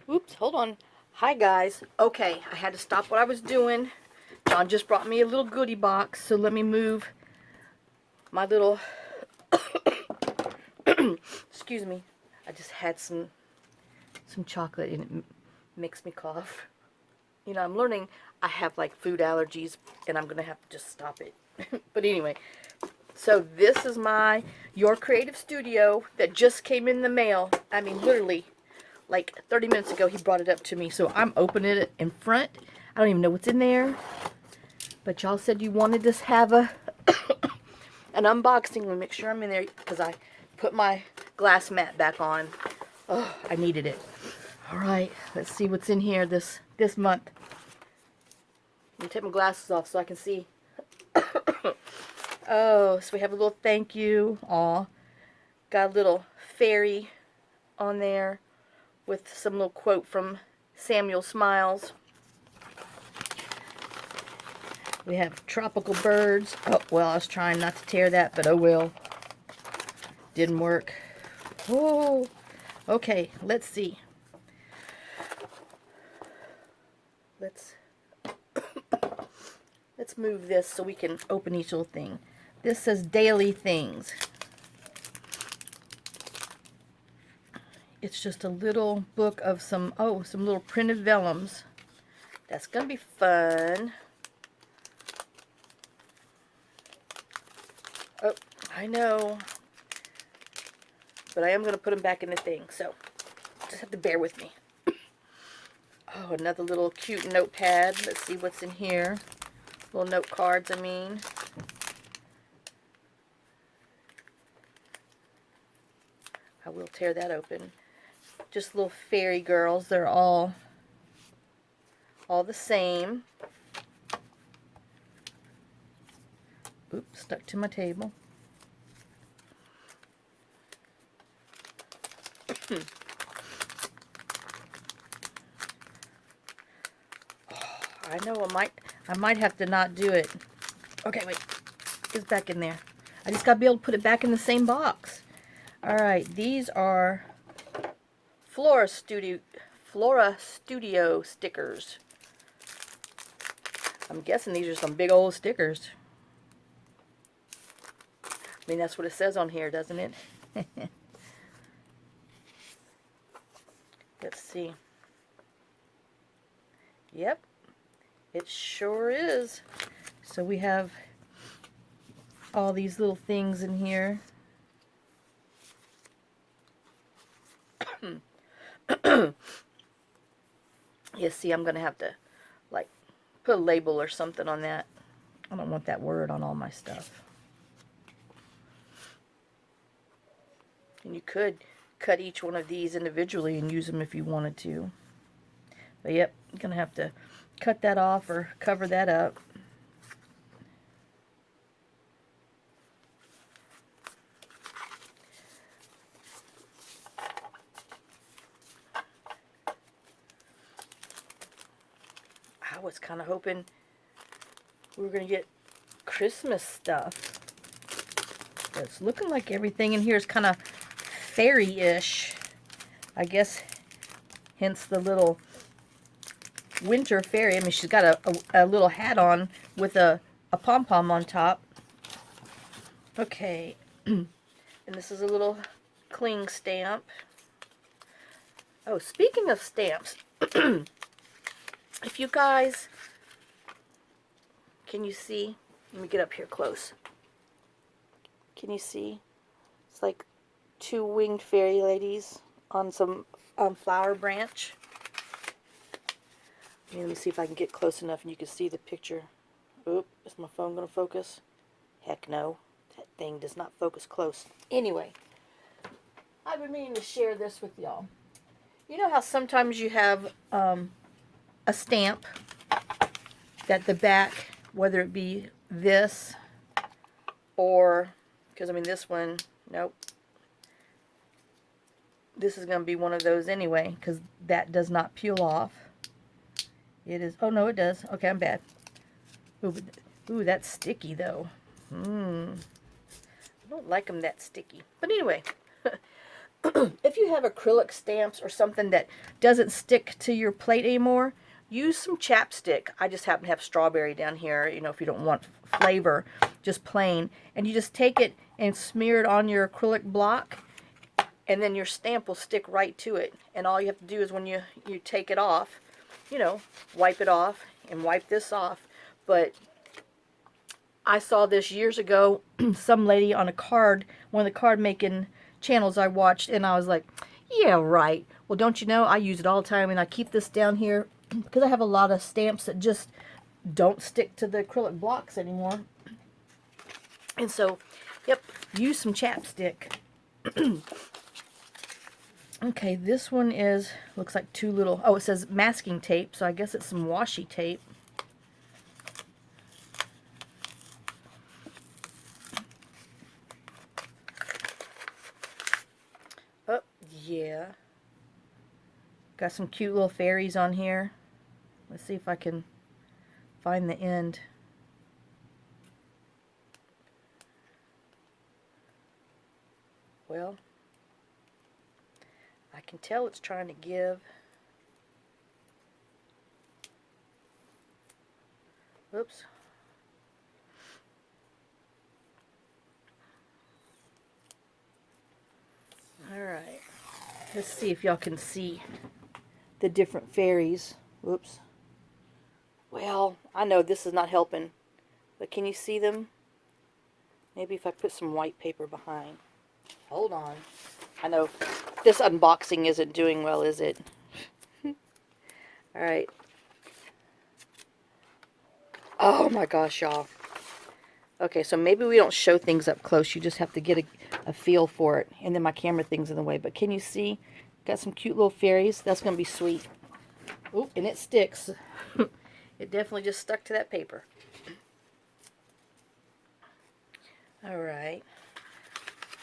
Oops, hold on. Hi guys. Okay, I had to stop what I was doing. John just brought me a little goodie box, so let me move my little excuse me. I just had some chocolate and it makes me cough. You know, I'm learning I have like food allergies and I'm going to have to just stop it. But anyway, so this is my Your Creative Studio that just came in the mail. I mean, literally like 30 minutes ago he brought it up to me, so I'm opening it in front. I don't even know what's in there, but y'all said you wanted to have a an unboxing. Let me make sure I'm in there because I put my glass mat back on. Oh, I needed it. All right, let's see what's in here this month. Let me take my glasses off so I can see. Oh, so we have a little thank you. Aw, got a little fairy on there with some little quote from Samuel Smiles. We have tropical birds. Oh, well, I was trying not to tear that, but oh well. Didn't work. Oh, okay, let's see. Let's move this so we can open each little thing. This says daily things. It's just a little book of some little printed vellums. That's gonna be fun. Oh, I know. But I am gonna put them back in the thing, so just have to bear with me. Oh, another little cute notepad. Let's see what's in here. Little note cards, I mean. I will tear that open. Just little fairy girls. They're all the same. Oops, stuck to my table. I know I might have to not do it. Okay, wait. It's back in there. I just gotta be able to put it back in the same box. Alright, these are Flora Studio stickers. I'm guessing these are some big old stickers. I mean, that's what it says on here, doesn't it? Let's see. Yep, it sure is. So we have all these little things in here. Yeah, see, I'm gonna have to like put a label or something on that. I don't want that word on all my stuff. And you could cut each one of these individually and use them if you wanted to. But yep, I'm gonna have to cut that off or cover that up. I was kind of hoping we were gonna get Christmas stuff. But it's looking like everything in here is kind of fairy-ish. I guess hence the little winter fairy. I mean, she's got a little hat on with a pom-pom on top. Okay. And this is a little cling stamp. Oh, speaking of stamps, if you guys, can you see? Let me get up here close. Can you see? It's like two winged fairy ladies on some flower branch. Let me see if I can get close enough and you can see the picture. Oop, is my phone going to focus? Heck no. That thing does not focus close. Anyway, I've been meaning to share this with y'all. You know how sometimes you have a stamp that the back, whether it be this or, because I mean this one, nope. This is going to be one of those anyway, because that does not peel off. It is, oh no it does. Okay, I'm bad. Ooh, that's sticky though. I don't like them that sticky. But anyway, if you have acrylic stamps or something that doesn't stick to your plate anymore, use some chapstick. I just happen to have strawberry down here, you know, if you don't want flavor, just plain. And you just take it and smear it on your acrylic block, and then your stamp will stick right to it. And all you have to do is when you take it off, you know, wipe it off and wipe this off. But I saw this years ago, some lady on a card, one of the card making channels I watched, and I was like, yeah, right. Well, don't you know, I use it all the time, and I keep this down here because I have a lot of stamps that just don't stick to the acrylic blocks anymore. And so, yep, use some chapstick. Okay, this one is, looks like two little, oh, it says masking tape, so I guess it's some washi tape. Oh, yeah. Got some cute little fairies on here. Let's see if I can find the end. Well, I can tell it's trying to give. Oops. Alright. Let's see if y'all can see the different fairies. Whoops. Well, I know this is not helping, but can you see them? Maybe if I put some white paper behind. Hold on. I know this unboxing isn't doing well, is it? Alright. Oh my gosh, y'all. Okay, so maybe we don't show things up close. You just have to get a feel for it. And then my camera thing's in the way. But can you see? Got some cute little fairies. That's going to be sweet. Oh, and it sticks. It definitely just stuck to that paper. Alright.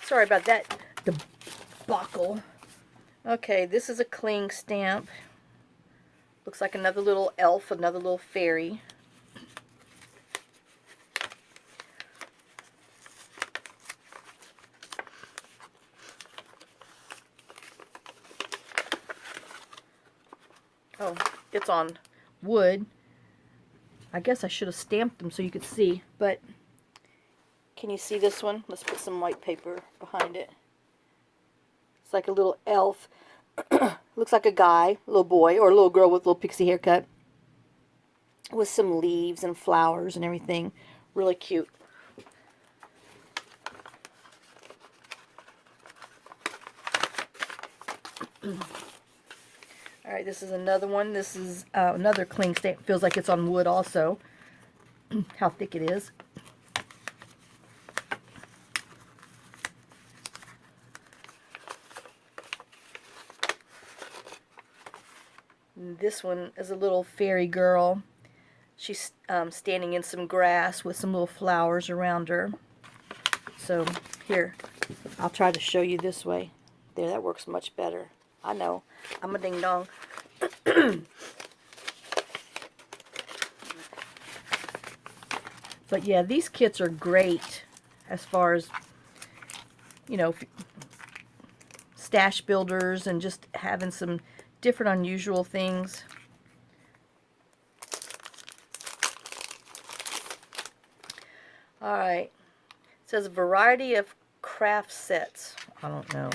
Sorry about that debacle. Okay, this is a cling stamp. Looks like another little elf, another little fairy. Oh, it's on wood. I guess I should have stamped them so you could see, but can you see this one? Let's put some white paper behind it. It's like a little elf. Looks like a guy, a little boy, or a little girl with a little pixie haircut, with some leaves and flowers and everything. Really cute. Alright, this is another one. This is another cling stamp. Feels like it's on wood also. How thick it is. And this one is a little fairy girl. She's standing in some grass with some little flowers around her. So, here, I'll try to show you this way. There, that works much better. I know. I'm a ding-dong. But yeah, these kits are great as far as, you know, stash builders and just having some different unusual things. Alright. It says a variety of craft sets. I don't know.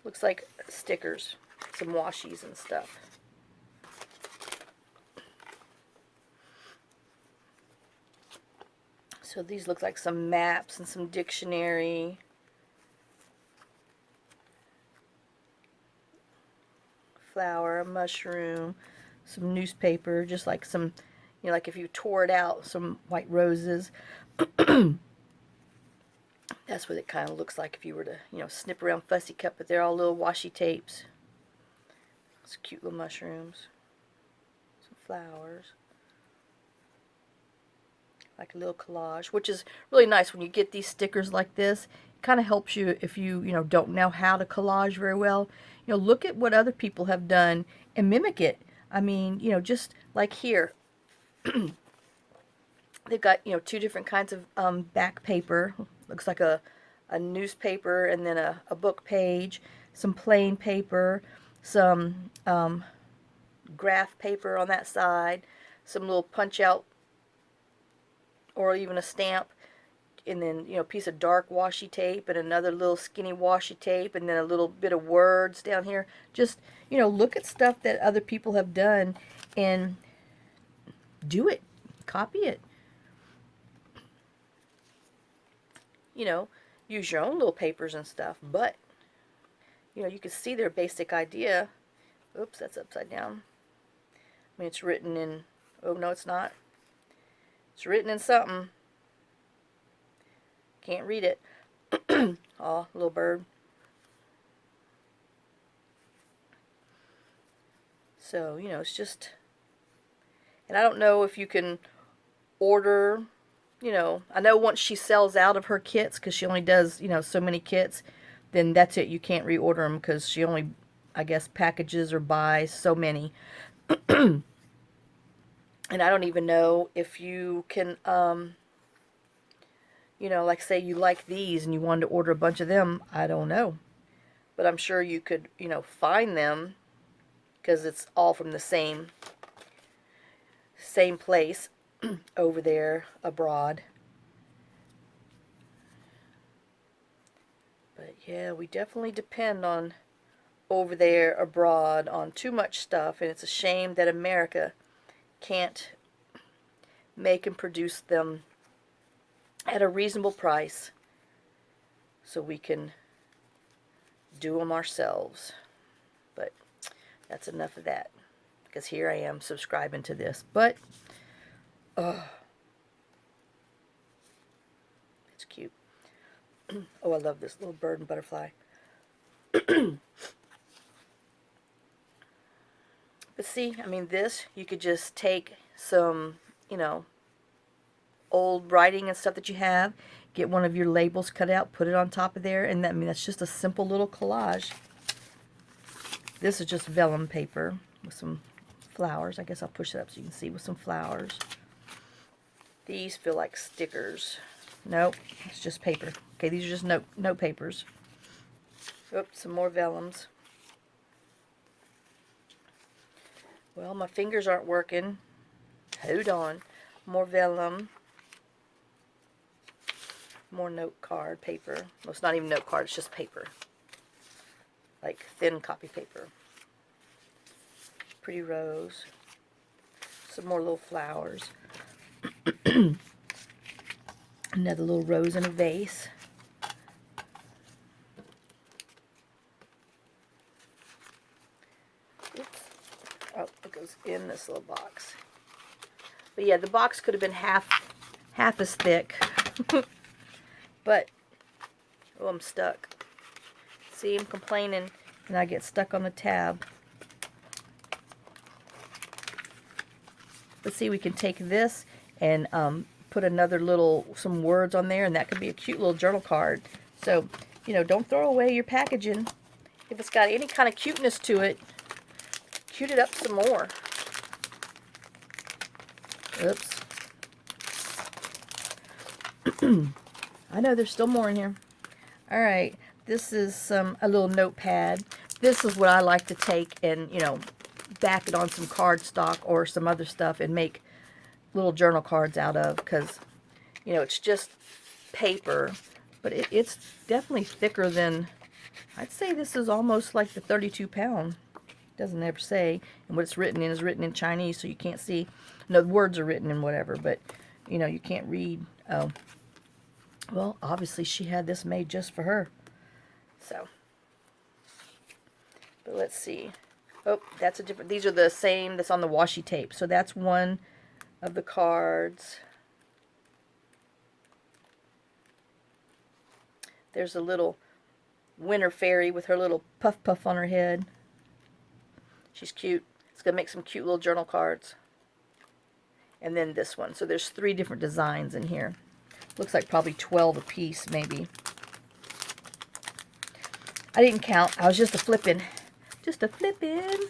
Looks like stickers. Some washies and stuff. So these look like some maps and some dictionary. Flower, mushroom, some newspaper, just like some, you know, like if you tore it out, some white roses. That's what it kind of looks like if you were to, you know, snip around Fussy Cut, but they're all little washi tapes. Some cute little mushrooms. Some flowers. Like a little collage, which is really nice when you get these stickers like this. It kind of helps you if you know, don't know how to collage very well. You know, look at what other people have done and mimic it. I mean, you know, just like here. They've got, you know, two different kinds of back paper. Looks like a a newspaper, and then a book page, some plain paper, some graph paper on that side, some little punch out or even a stamp, and then, you know, a piece of dark washi tape and another little skinny washi tape, and then a little bit of words down here. Just, you know, look at stuff that other people have done and do it. Copy it. You know, use your own little papers and stuff, but, you know, you can see their basic idea. Oops, that's upside down. I mean, it's written in, oh, no, it's not. It's written in something. Can't read it. Oh, little bird. So, you know, it's just, and I don't know if you can order, you know, I know once she sells out of her kits, because she only does, you know, so many kits, then that's it. You can't reorder them because she only, I guess, packages or buys so many. And I don't even know if you can, you know, like say you like these and you wanted to order a bunch of them. I don't know. But I'm sure you could, you know, find them because it's all from the same place over there abroad. But yeah, we definitely depend on over there abroad on too much stuff, and it's a shame that America can't make and produce them at a reasonable price so we can do them ourselves. But that's enough of that, because here I am subscribing to this. But it's cute. Oh, I love this little bird and butterfly. But see, I mean, this, you could just take some, you know, old writing and stuff that you have, get one of your labels cut out, put it on top of there, and that, I mean, that's just a simple little collage. This is just vellum paper with some flowers. I guess I'll push it up so you can see, with some flowers. These feel like stickers. Nope, it's just paper. Okay, these are just note papers. Oops, some more vellums. Well, my fingers aren't working. Hold on. More vellum. More note card paper. Well, it's not even note card, it's just paper. Like thin copy paper. Pretty rose. Some more little flowers. Another little rose in a vase. Oops. Oh, it goes in this little box. But yeah, the box could have been half as thick. But, oh, I'm stuck. See, I'm complaining, and I get stuck on the tab. But see, we can take this and put another little, some words on there, and that could be a cute little journal card. So, you know, don't throw away your packaging. If it's got any kind of cuteness to it, cute it up some more. Oops. I know there's still more in here. Alright, this is a little notepad. This is what I like to take and, you know, back it on some cardstock or some other stuff and make little journal cards out of, because, you know, it's just paper, but it's definitely thicker than, I'd say this is almost like the 32 pound. Doesn't ever say, and what it's written in is written in Chinese, so you can't see. No, the words are written in whatever, but, you know, you can't read. Oh. Well, obviously she had this made just for her. So, but let's see. Oh, that's a different, these are the same that's on the washi tape. So that's one of the cards. There's a little winter fairy with her little puff puff on her head. She's cute. It's going to make some cute little journal cards. And then this one. So there's 3 different designs in here. Looks like probably 12 a piece, maybe. I didn't count. I was just a flipping. Just a flipping.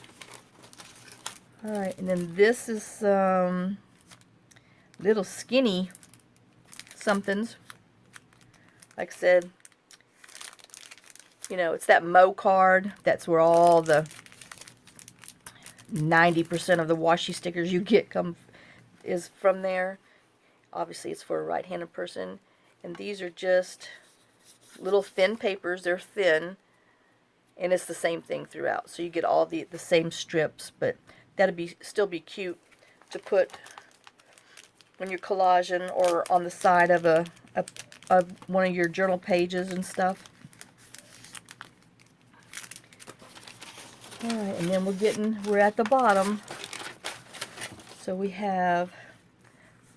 Alright, and then this is some little skinny somethings. Like I said, You know, it's that Mo card. That's where all the 90% of the washi stickers you get is from there. Obviously, it's for a right-handed person. And these are just little thin papers. They're thin, and it's the same thing throughout. So you get all the same strips, but that'd still be cute to put when you're collaging or on the side of of one of your journal pages and stuff. All right, and then we're at the bottom. So we have,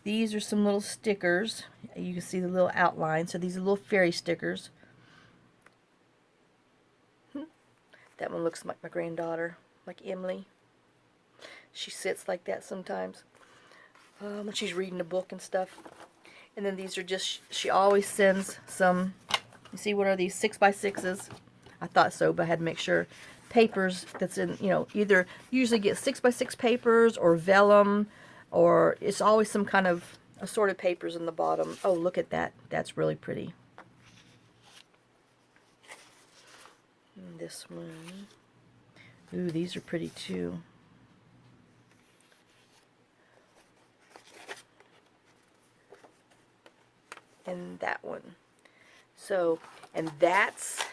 these are some little stickers. You can see the little outline. So these are little fairy stickers. That one looks like my granddaughter, like Emily. She sits like that sometimes when she's reading a book and stuff. And then these are just, she always sends some, you see, what are these, 6x6s? I thought so, but I had to make sure. Papers that's in, you know, either usually get 6x6 papers or vellum, or it's always some kind of assorted papers in the bottom. Oh, look at that. That's really pretty. And this one. Ooh, these are pretty too. And that one. So, and that's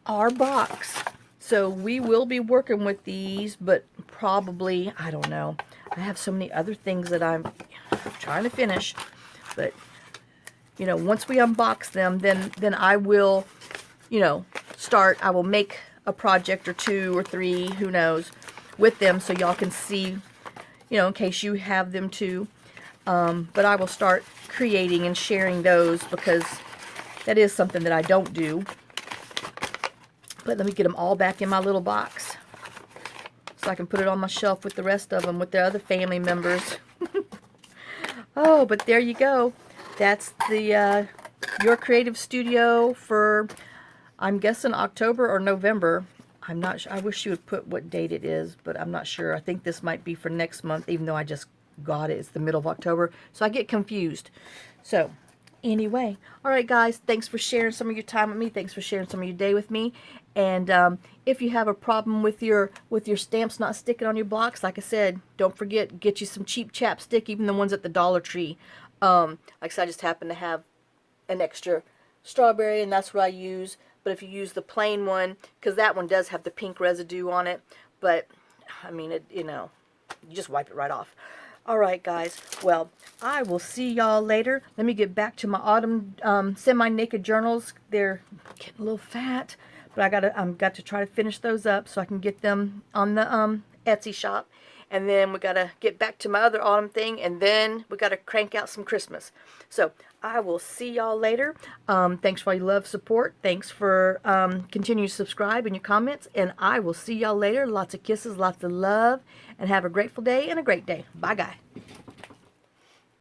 our box. So we will be working with these, but probably, I don't know. I have so many other things that I'm trying to finish. But, you know, once we unbox them, then I will, you know, I will make a project or 2 or 3, who knows, with them so y'all can see, you know, in case you have them too. But I will start creating and sharing those because that is something that I don't do. But let me get them all back in my little box so I can put it on my shelf with the rest of them, with their other family members. Oh, but there you go. That's the Your Creative Studio for, I'm guessing, October or November. I'm not sure. I wish you would put what date it is, but I'm not sure. I think this might be for next month, even though I just got it. It's the middle of October, so I get confused. So anyway, all right, guys, thanks for sharing some of your time with me. Thanks for sharing some of your day with me. And if you have a problem with your stamps not sticking on your blocks, like I said, don't forget, get you some cheap chapstick, even the ones at the Dollar Tree. Like I said, I just happen to have an extra strawberry, and that's what I use. But if you use the plain one, because that one does have the pink residue on it, but I mean, you know, you just wipe it right off. All right, guys. Well, I will see y'all later. Let me get back to my autumn semi-naked journals. They're getting a little fat, but I've got to try to finish those up so I can get them on the Etsy shop. And then we got to get back to my other autumn thing, and then we got to crank out some Christmas. So I will see y'all later. Thanks for all your love, support. Thanks for continuing to subscribe and your comments, and I will see y'all later. Lots of kisses, lots of love, and have a grateful day and a great day. Bye, guys.